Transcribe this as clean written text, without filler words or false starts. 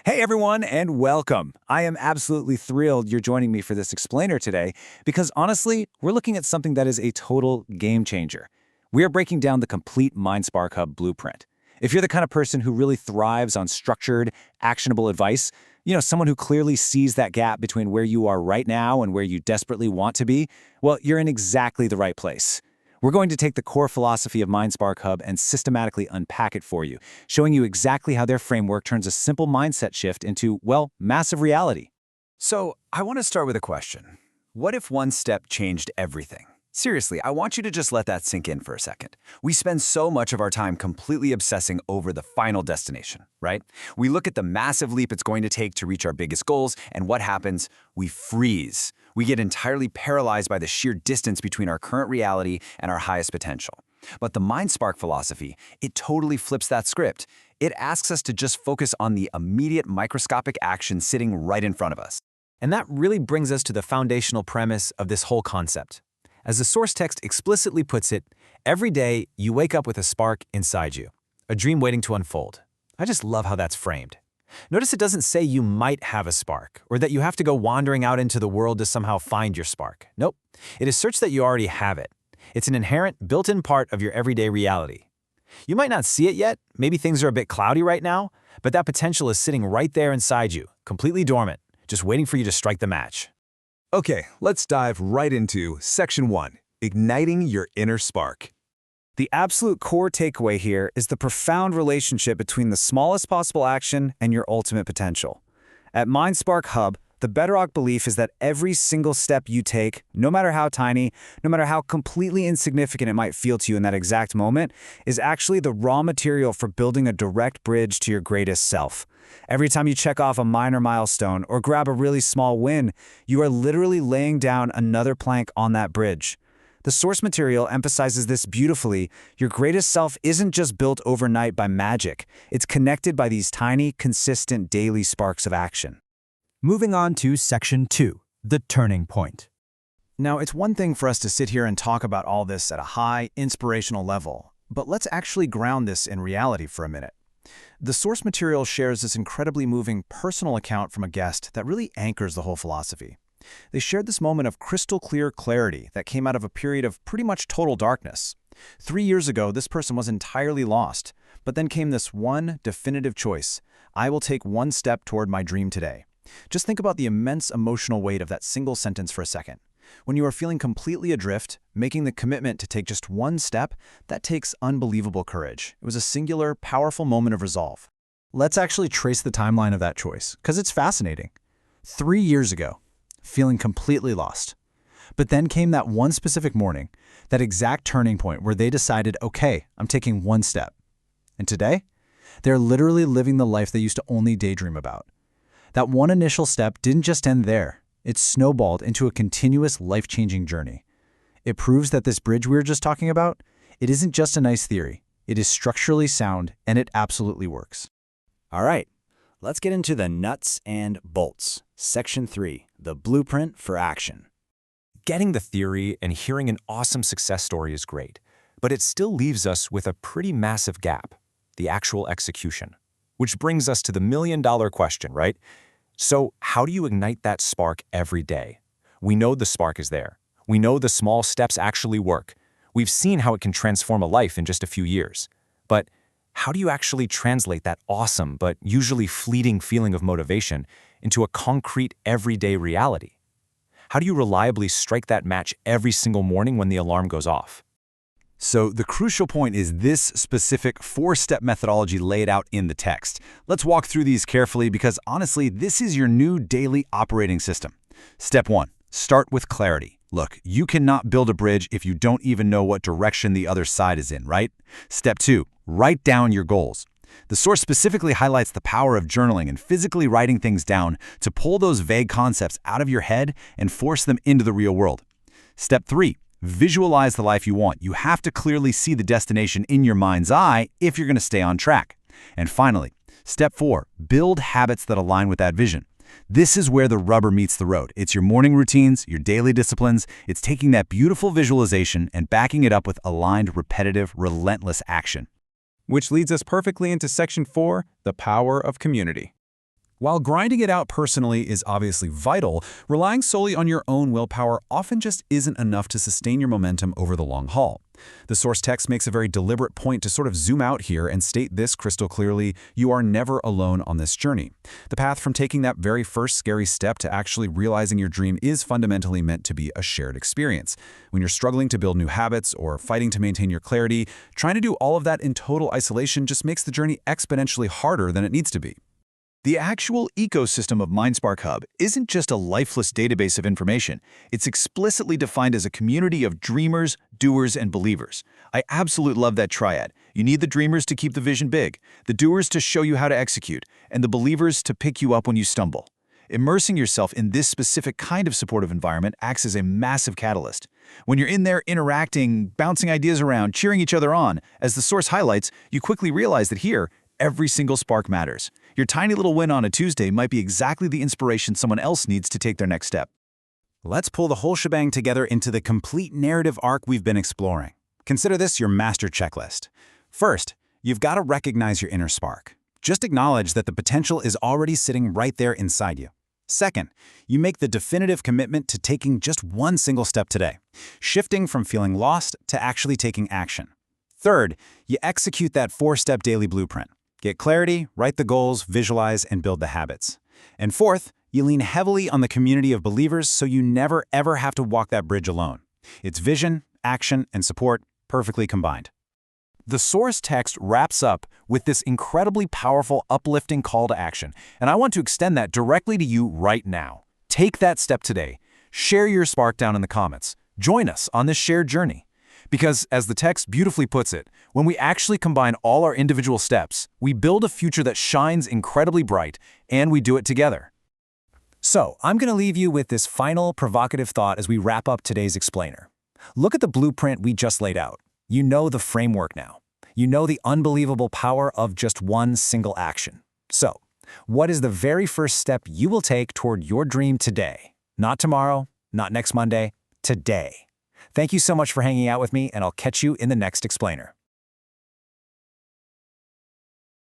Hey everyone, and welcome. I am absolutely thrilled you're joining me for this explainer today because honestly, we're looking at something that is a total game changer. We are breaking down the complete MindSpark Hub blueprint. If you're the kind of person who really thrives on structured, actionable advice, someone who clearly sees that gap between where you are right now and where you desperately want to be, well, you're in exactly the right place. We're going to take the core philosophy of MindSpark Hub and systematically unpack it for you, showing you exactly how their framework turns a simple mindset shift into, well, massive reality. So, I want to start with a question. What if one step changed everything? Seriously, I want you to just let that sink in for a second. We spend so much of our time completely obsessing over the final destination, right? We look at the massive leap it's going to take to reach our biggest goals, and what happens? We freeze. We get entirely paralyzed by the sheer distance between our current reality and our highest potential. But the MindSpark philosophy, it totally flips that script. It asks us to just focus on the immediate microscopic action sitting right in front of us. And that really brings us to the foundational premise of this whole concept. As the source text explicitly puts it, every day you wake up with a spark inside you, a dream waiting to unfold. I just love how that's framed. Notice it doesn't say you might have a spark, or that you have to go wandering out into the world to somehow find your spark. Nope, it asserts that you already have it. It's an inherent, built-in part of your everyday reality. You might not see it yet, maybe things are a bit cloudy right now, but that potential is sitting right there inside you, completely dormant, just waiting for you to strike the match. Okay, let's dive right into Section 1, Igniting Your Inner Spark. The absolute core takeaway here is the profound relationship between the smallest possible action and your ultimate potential. At MindSpark Hub, the bedrock belief is that every single step you take, no matter how tiny, no matter how completely insignificant it might feel to you in that exact moment, is actually the raw material for building a direct bridge to your greatest self. Every time you check off a minor milestone or grab a really small win, you are literally laying down another plank on that bridge. The source material emphasizes this beautifully. Your greatest self isn't just built overnight by magic. It's connected by these tiny, consistent daily sparks of action. Moving on to Section 2, the turning point. Now, it's one thing for us to sit here and talk about all this at a high, inspirational level, but let's actually ground this in reality for a minute. The source material shares this incredibly moving personal account from a guest that really anchors the whole philosophy. They shared this moment of crystal clear clarity that came out of a period of pretty much total darkness. 3 years ago, this person was entirely lost, but then came this one definitive choice: I will take one step toward my dream today. Just think about the immense emotional weight of that single sentence for a second. When you are feeling completely adrift, making the commitment to take just one step, that takes unbelievable courage. It was a singular, powerful moment of resolve. Let's actually trace the timeline of that choice, because it's fascinating. 3 years ago, feeling completely lost. But then came that one specific morning, that exact turning point where they decided, okay, I'm taking one step. And today, they're literally living the life they used to only daydream about. That one initial step didn't just end there. It snowballed into a continuous life-changing journey. It proves that this bridge we were just talking about, it isn't just a nice theory. It is structurally sound, and it absolutely works. All right, let's get into the nuts and bolts. Section 3, the blueprint for action. Getting the theory and hearing an awesome success story is great, but it still leaves us with a pretty massive gap, the actual execution. Which brings us to the million-dollar question, right? So how do you ignite that spark every day? We know the spark is there. We know the small steps actually work. We've seen how it can transform a life in just a few years. But how do you actually translate that awesome but usually fleeting feeling of motivation into a concrete everyday reality? How do you reliably strike that match every single morning when the alarm goes off? So the crucial point is this specific 4-step methodology laid out in the text. Let's walk through these carefully because honestly, this is your new daily operating system. Step 1, start with clarity. Look, you cannot build a bridge if you don't even know what direction the other side is in, right? Step 2, write down your goals. The source specifically highlights the power of journaling and physically writing things down to pull those vague concepts out of your head and force them into the real world. Step 3, visualize the life you want. You have to clearly see the destination in your mind's eye if you're going to stay on track. And finally, step 4, build habits that align with that vision. This is where the rubber meets the road. It's your morning routines, your daily disciplines. It's taking that beautiful visualization and backing it up with aligned, repetitive, relentless action. Which leads us perfectly into Section 4, the power of community. While grinding it out personally is obviously vital, relying solely on your own willpower often just isn't enough to sustain your momentum over the long haul. The source text makes a very deliberate point to sort of zoom out here and state this crystal clearly: you are never alone on this journey. The path from taking that very first scary step to actually realizing your dream is fundamentally meant to be a shared experience. When you're struggling to build new habits or fighting to maintain your clarity, trying to do all of that in total isolation just makes the journey exponentially harder than it needs to be. The actual ecosystem of MindSpark Hub isn't just a lifeless database of information. It's explicitly defined as a community of dreamers, doers, and believers. I absolutely love that triad. You need the dreamers to keep the vision big, the doers to show you how to execute, and the believers to pick you up when you stumble. Immersing yourself in this specific kind of supportive environment acts as a massive catalyst. When you're in there interacting, bouncing ideas around, cheering each other on, as the source highlights, you quickly realize that here, every single spark matters. Your tiny little win on a Tuesday might be exactly the inspiration someone else needs to take their next step. Let's pull the whole shebang together into the complete narrative arc we've been exploring. Consider this your master checklist. First, you've got to recognize your inner spark. Just acknowledge that the potential is already sitting right there inside you. Second, you make the definitive commitment to taking just one single step today, shifting from feeling lost to actually taking action. Third, you execute that 4-step daily blueprint. Get clarity, write the goals, visualize, and build the habits. And fourth, you lean heavily on the community of believers so you never ever have to walk that bridge alone. It's vision, action, and support perfectly combined. The source text wraps up with this incredibly powerful, uplifting call to action, and I want to extend that directly to you right now. Take that step today. Share your spark down in the comments. Join us on this shared journey. Because, as the text beautifully puts it, when we actually combine all our individual steps, we build a future that shines incredibly bright, and we do it together. So, I'm going to leave you with this final provocative thought as we wrap up today's explainer. Look at the blueprint we just laid out. You know the framework now. You know the unbelievable power of just one single action. So, what is the very first step you will take toward your dream today? Not tomorrow, not next Monday, today. Thank you so much for hanging out with me, and I'll catch you in the next explainer.